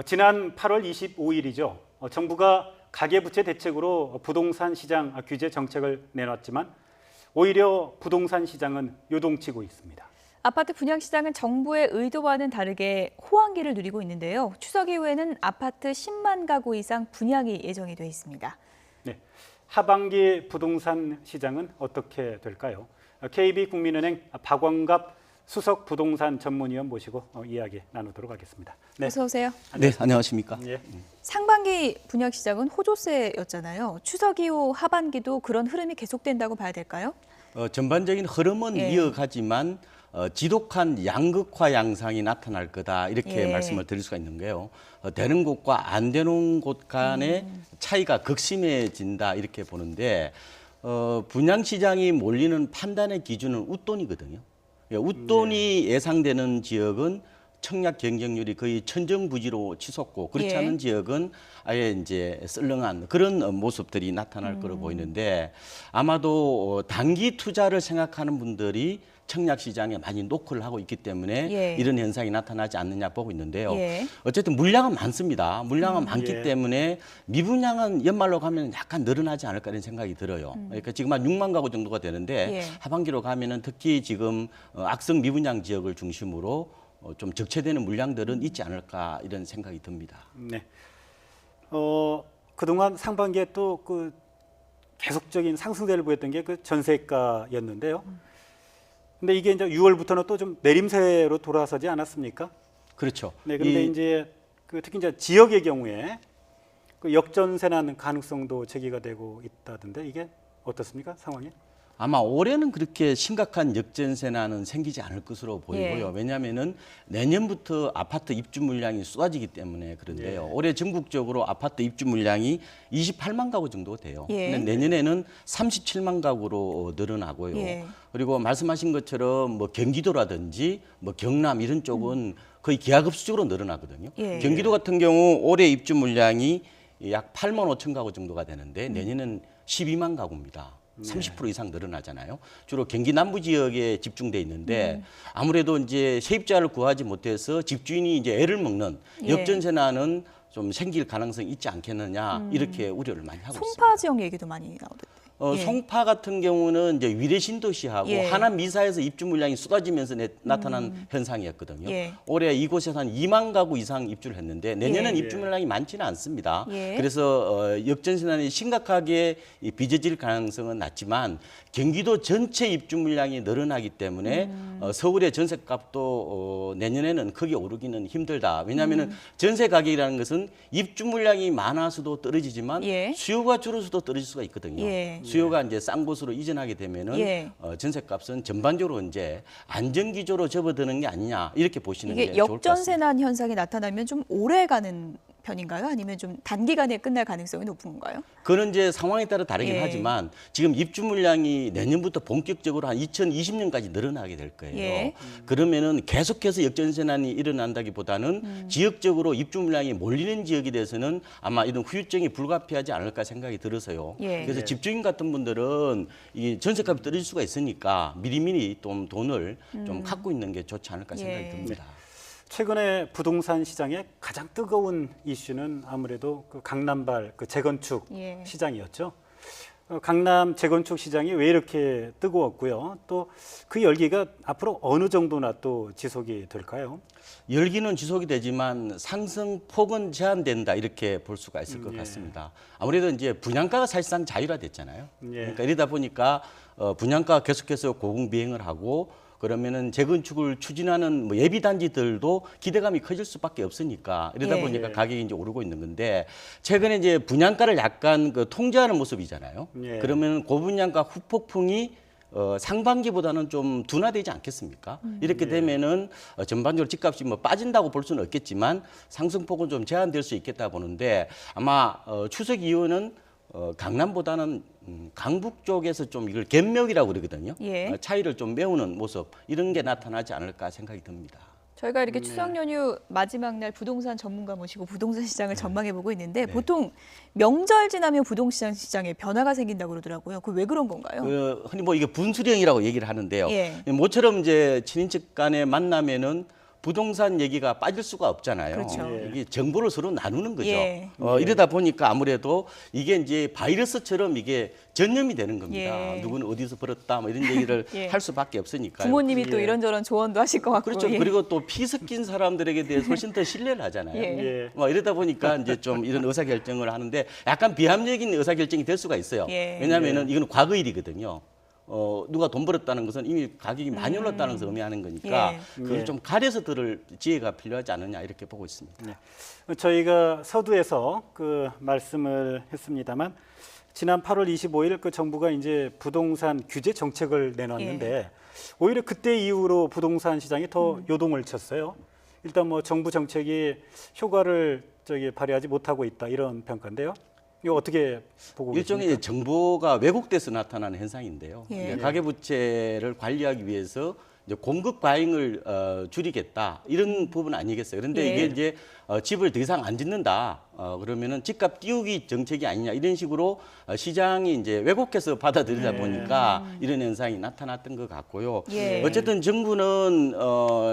지난 8월 25일이죠. 정부가 가계부채 대책으로 부동산 시장 규제 정책을 내놨지만 오히려 부동산 시장은 요동치고 있습니다. 아파트 분양 시장은 정부의 의도와는 다르게 호황기를 누리고 있는데요. 추석 이후에는 아파트 10만 가구 이상 분양이 예정이 돼 있습니다. 네, 하반기 부동산 시장은 어떻게 될까요? KB국민은행 박원갑 수석 부동산 전문위원 모시고 이야기 나누도록 하겠습니다. 네. 어서 오세요. 네, 안녕하십니까? 예. 상반기 분양 시장은 호조세였잖아요. 추석 이후 하반기도 그런 흐름이 계속된다고 봐야 될까요? 전반적인 흐름은 이어가지만 지독한 양극화 양상이 나타날 거다 이렇게 말씀을 드릴 수가 있는 게요. 되는 곳과 안 되는 곳 간의 차이가 극심해진다 이렇게 보는데 분양 시장이 몰리는 판단의 기준은 웃돈이거든요. 웃돈이 예상되는 지역은 청약 경쟁률이 거의 천정부지로 치솟고 그렇지 않은 지역은 아예 이제 썰렁한 그런 모습들이 나타날 거로 보이는데 아마도 단기 투자를 생각하는 분들이 청약 시장에 많이 노크를 하고 있기 때문에 이런 현상이 나타나지 않느냐 보고 있는데요. 어쨌든 물량은 많습니다. 물량은 많기 때문에 미분양은 연말로 가면 약간 늘어나지 않을까 이런 생각이 들어요. 그러니까 지금 한 6만 가구 정도가 되는데 하반기로 가면은 특히 지금 악성 미분양 지역을 중심으로 좀 적체되는 물량들은 있지 않을까 이런 생각이 듭니다. 네. 그동안 상반기에 또 그 계속적인 상승세를 보였던 게 그 전세가였는데요. 근데 이게 이제 6월부터는 또 좀 내림세로 돌아서지 않았습니까? 그렇죠. 네. 근데 이제 그 특히 이제 지역의 경우에 그 역전세 나는 가능성도 제기가 되고 있다던데 이게 어떻습니까? 상황이? 아마 올해는 그렇게 심각한 역전세난은 생기지 않을 것으로 보이고요. 왜냐하면은 내년부터 아파트 입주 물량이 쏟아지기 때문에 그런데요. 올해 전국적으로 아파트 입주 물량이 28만 가구 정도 돼요. 근데 내년에는 37만 가구로 늘어나고요. 그리고 말씀하신 것처럼 뭐 경기도라든지 뭐 경남 이런 쪽은 거의 기하급수적으로 늘어나거든요. 경기도 같은 경우 올해 입주 물량이 약 8만 5천 가구 정도가 되는데 내년은 12만 가구입니다. 30% 이상 늘어나잖아요. 주로 경기 남부 지역에 집중돼 있는데 아무래도 이제 세입자를 구하지 못해서 집주인이 이제 애를 먹는 역전세난은 좀 생길 가능성이 있지 않겠느냐 이렇게 우려를 많이 하고 있습니다. 송파 지역 얘기도 많이 나오던데. 송파 같은 경우는 이제 위례 신도시하고 하남 미사에서 입주 물량이 쏟아지면서 나타난 현상이었거든요. 올해 이곳에서 한 2만 가구 이상 입주를 했는데 내년은 입주 물량이 많지는 않습니다. 그래서 역전세난이 심각하게 빚어질 가능성은 낮지만 경기도 전체 입주 물량이 늘어나기 때문에 서울의 전세값도 내년에는 크게 오르기는 힘들다. 왜냐하면 전세 가격이라는 것은 입주 물량이 많아서도 떨어지지만 수요가 줄어서도 떨어질 수가 있거든요. 수요가 이제 싼 곳으로 이전하게 되면은 전세값은 전반적으로 이제 안정 기조로 접어드는 게 아니냐 이렇게 보시는 게 좋을 것 같습니다. 이게 역전세난 현상이 나타나면 좀 오래 가는 편인가요? 아니면 좀 단기간에 끝날 가능성이 높은 건가요? 그는 이제 상황에 따라 다르긴 하지만 지금 입주 물량이 내년부터 본격적으로 한 2020년까지 늘어나게 될 거예요. 그러면은 계속해서 역전세난이 일어난다기보다는 지역적으로 입주 물량이 몰리는 지역에 대해서는 아마 이런 후유증이 불가피하지 않을까 생각이 들어서요. 그래서 집주인 같은 분들은 이 전세값이 떨어질 수가 있으니까 미리미리 좀 돈을 좀 갖고 있는 게 좋지 않을까 생각이 듭니다. 최근에 부동산 시장의 가장 뜨거운 이슈는 아무래도 그 강남발 그 재건축 시장이었죠. 강남 재건축 시장이 왜 이렇게 뜨거웠고요. 또 그 열기가 앞으로 어느 정도나 또 지속이 될까요? 열기는 지속이 되지만 상승폭은 제한된다 이렇게 볼 수가 있을 것 같습니다. 아무래도 이제 분양가가 사실상 자율화됐잖아요. 그러니까 이러다 보니까 분양가가 계속해서 고공비행을 하고 그러면은 재건축을 추진하는 뭐 예비 단지들도 기대감이 커질 수밖에 없으니까 이러다 보니까 가격이 이제 오르고 있는 건데 최근에 이제 분양가를 약간 그 통제하는 모습이잖아요. 그러면 고분양가 후폭풍이 상반기보다는 좀 둔화되지 않겠습니까? 이렇게 되면은 전반적으로 집값이 뭐 빠진다고 볼 수는 없겠지만 상승폭은 좀 제한될 수 있겠다 보는데 아마 추석 이후는 강남보다는 강북 쪽에서 좀 이걸 갯멱이라고 그러거든요. 차이를 좀 메우는 모습 이런 게 나타나지 않을까 생각이 듭니다. 저희가 이렇게 추석 연휴 마지막 날 부동산 전문가 모시고 부동산 시장을 전망해 보고 있는데 보통 명절 지나면 부동산 시장에 변화가 생긴다고 그러더라고요. 그 왜 그런 건가요? 흔히 뭐 이게 분수령이라고 얘기를 하는데요. 모처럼 이제 친인척 간의 만나면은 부동산 얘기가 빠질 수가 없잖아요. 그렇죠. 예. 이게 정보를 서로 나누는 거죠. 예. 이러다 보니까 아무래도 이게 이제 바이러스처럼 이게 전염이 되는 겁니다. 예. 누구는 어디서 벌었다 뭐 이런 얘기를 예. 할 수밖에 없으니까요. 부모님이 또 예. 이런저런 조언도 하실 것 같고. 그렇죠. 예. 그리고 또 피 섞인 사람들에게 대해서 훨씬 더 신뢰를 하잖아요. 예. 예. 뭐 이러다 보니까 이제 좀 이런 의사결정을 하는데 약간 비합리적인 의사결정이 될 수가 있어요. 예. 왜냐하면은 이거는 과거 일이거든요. 누가 돈 벌었다는 것은 이미 가격이 많이 올랐다는 것을 의미하는 거니까 예. 그걸 예. 좀 가려서 들을 지혜가 필요하지 않느냐 이렇게 보고 있습니다. 네. 저희가 서두에서 그 말씀을 했습니다만 지난 8월 25일 그 정부가 이제 부동산 규제 정책을 내놨는데 오히려 그때 이후로 부동산 시장이 더 요동을 쳤어요. 일단 뭐 정부 정책이 효과를 발휘하지 못하고 있다 이런 평가인데요. 이거 어떻게 보고 일종의 계십니까? 정보가 왜곡돼서 나타나는 현상인데요. 예. 이제 가계부채를 관리하기 위해서 이제 공급 과잉을 줄이겠다 이런 부분 아니겠어요. 그런데 예. 이게 이제 집을 더 이상 안 짓는다. 그러면은 집값 띄우기 정책이 아니냐 이런 식으로 시장이 이제 왜곡해서 받아들이다 예. 보니까 이런 현상이 나타났던 것 같고요. 예. 어쨌든 정부는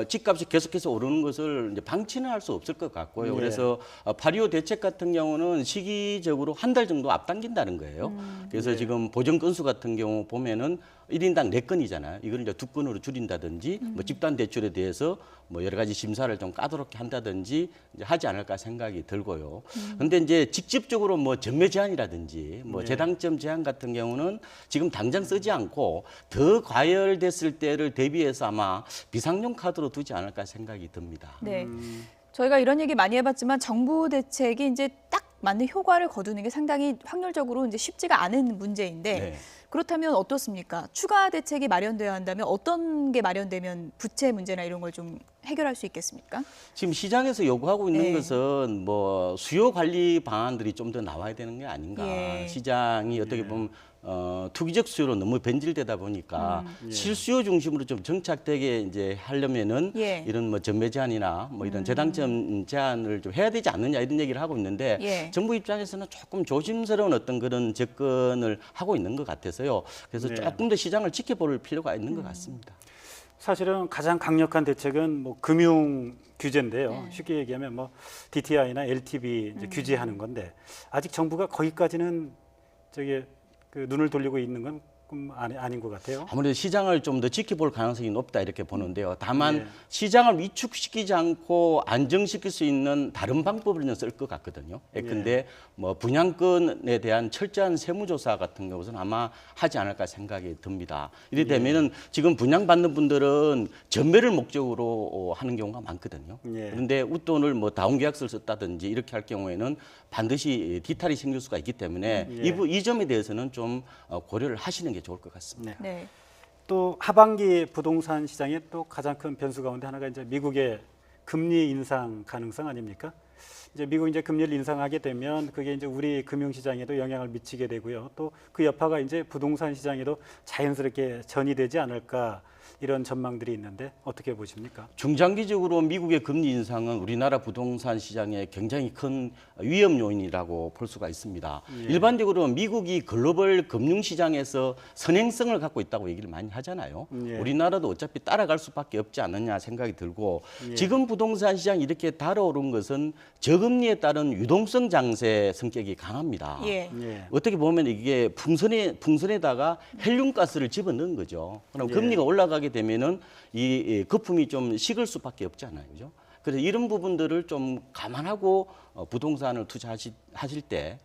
집값이 계속해서 오르는 것을 이제 방치는 할 수 없을 것 같고요. 예. 그래서 8.25 대책 같은 경우는 시기적으로 한 달 정도 앞당긴다는 거예요. 그래서 예. 지금 보정 건수 같은 경우 보면은 1인당 4건이잖아요. 이걸 이제 2건으로 줄인다든지 뭐 집단 대출에 대해서 뭐 여러 가지 심사를 좀 까다롭게 한다든지 이제 하지 않을까 생각이 들고요. 근데 이제 직접적으로 뭐 전매 제한이라든지 뭐 네. 재당점 제한 같은 경우는 지금 당장 쓰지 않고 더 과열됐을 때를 대비해서 아마 비상용 카드로 두지 않을까 생각이 듭니다. 네. 저희가 이런 얘기 많이 해봤지만 정부 대책이 이제 딱 맞는 효과를 거두는 게 상당히 확률적으로 이제 쉽지가 않은 문제인데 네. 그렇다면 어떻습니까? 추가 대책이 마련되어야 한다면 어떤 게 마련되면 부채 문제나 이런 걸 좀 해결할 수 있겠습니까? 지금 시장에서 요구하고 있는 네. 것은 뭐 수요 관리 방안들이 좀 더 나와야 되는 게 아닌가. 예. 시장이 어떻게 보면 투기적 수요로 너무 변질되다 보니까 실수요 중심으로 좀 정착되게 이제 하려면은 예. 이런 뭐 전매 제한이나 뭐 이런 재당점 제한을 좀 해야 되지 않느냐 이런 얘기를 하고 있는데 예. 정부 입장에서는 조금 조심스러운 어떤 그런 접근을 하고 있는 것 같아서요. 그래서 네. 조금 더 시장을 지켜볼 필요가 있는 것 같습니다. 사실은 가장 강력한 대책은 뭐 금융 규제인데요. 쉽게 얘기하면 뭐 DTI나 LTV 이제 규제하는 건데 아직 정부가 거기까지는 그 눈을 돌리고 있는 건 아닌 것 같아요. 아무래도 시장을 좀 더 지켜볼 가능성이 높다 이렇게 보는데요. 다만 네. 시장을 위축시키지 않고 안정시킬 수 있는 다른 방법을 쓸 것 같거든요. 예컨대 뭐 분양권에 대한 철저한 세무조사 같은 것은 아마 하지 않을까 생각이 듭니다. 이래 되면은 지금 분양받는 분들은 전매를 목적으로 하는 경우가 많거든요. 예. 그런데 웃돈을 뭐 다운계약서를 썼다든지 이렇게 할 경우에는 반드시 뒤탈이 생길 수가 있기 때문에 이 점에 대해서는 좀 고려를 하시는 게 좋을 것 같습니다. 네. 네. 또 하반기 부동산 시장의 또 가장 큰 변수 가운데 하나가 이제 미국의 금리 인상 가능성 아닙니까? 이제 미국이 이제 금리를 인상하게 되면 그게 이제 우리 금융 시장에도 영향을 미치게 되고요. 또 그 여파가 이제 부동산 시장에도 자연스럽게 전이되지 않을까 이런 전망들이 있는데 어떻게 보십니까? 중장기적으로 미국의 금리 인상은 우리나라 부동산 시장에 굉장히 큰 위험 요인이라고 볼 수가 있습니다. 일반적으로 미국이 글로벌 금융 시장에서 선행성을 갖고 있다고 얘기를 많이 하잖아요. 예. 우리나라도 어차피 따라갈 수밖에 없지 않느냐 생각이 들고 예. 지금 부동산 시장이 이렇게 달아오른 것은 저금리에 따른 유동성 장세 성격이 강합니다. 예. 예. 어떻게 보면 이게 풍선에다가 헬륨가스를 집어넣은 거죠. 그럼 예. 금리가 올라가게 되면은 이 거품이 좀 식을 수밖에 없잖아요, 그죠? 그래서 이런 부분들을 좀 감안하고 부동산을 투자하실 때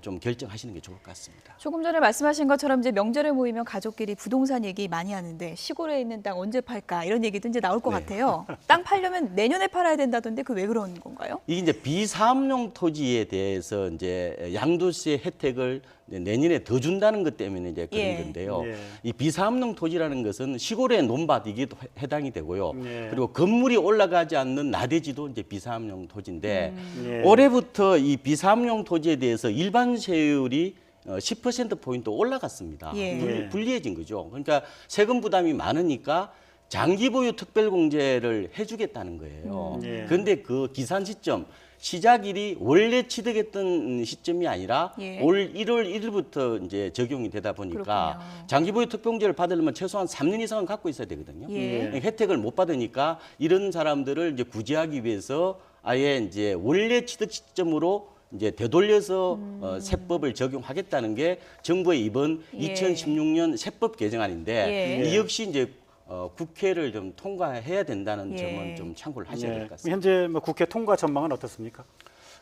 좀 결정하시는 게 좋을 것 같습니다. 조금 전에 말씀하신 것처럼 이제 명절에 모이면 가족끼리 부동산 얘기 많이 하는데 시골에 있는 땅 언제 팔까 이런 얘기도 이제 나올 것 네. 같아요. 땅 팔려면 내년에 팔아야 된다던데 그 왜 그런 건가요? 이게 이제 비사업용 토지에 대해서 이제 양도세 혜택을 내년에 더 준다는 것 때문에 이제 그런 예. 건데요. 예. 이 비사업용 토지라는 것은 시골의 논밭 이게 해당이 되고요. 예. 그리고 건물이 올라가지 않는 나대지도 이제 비사업용 토지인데 예. 올해부터 이 비사업용 토지에 대해서 일반 세율이 10%포인트 올라갔습니다. 예. 불리해진 거죠. 그러니까 세금 부담이 많으니까 장기 보유 특별 공제를 해주겠다는 거예요. 예. 그런데 그 기산 시점 시작일이 원래 취득했던 시점이 아니라 예. 올 1월 1일부터 이제 적용이 되다 보니까 그렇군요. 장기보유 특공제를 받으려면 최소한 3년 이상은 갖고 있어야 되거든요. 예. 혜택을 못 받으니까 이런 사람들을 이제 구제하기 위해서 아예 이제 원래 취득 시점으로 이제 되돌려서 세법을 적용하겠다는 게 정부의 이번 예. 2016년 세법 개정안인데 예. 이 역시 이제 국회를 좀 통과해야 된다는 예. 점은 좀 참고를 하셔야 될 것 같습니다. 현재 뭐 국회 통과 전망은 어떻습니까?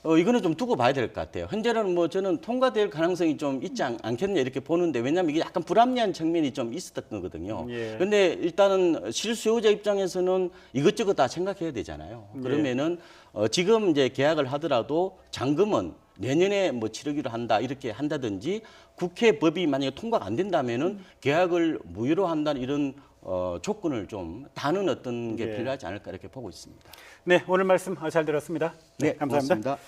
이거는 좀 두고 봐야 될 것 같아요. 현재는 뭐 저는 통과될 가능성이 좀 있지 않겠냐 이렇게 보는데 왜냐하면 이게 약간 불합리한 측면이 좀 있었던 거거든요. 그런데 일단은 실수요자 입장에서는 이것저것 다 생각해야 되잖아요. 그러면은 지금 이제 계약을 하더라도 잔금은 내년에 뭐 치르기로 한다 이렇게 한다든지 국회 법이 만약에 통과가 안 된다면은 계약을 무효로 한다는 이런 조건을 좀 다는 어떤 게 필요하지 않을까 이렇게 보고 있습니다. 네, 오늘 말씀 잘 들었습니다. 네, 감사합니다. 고맙습니다.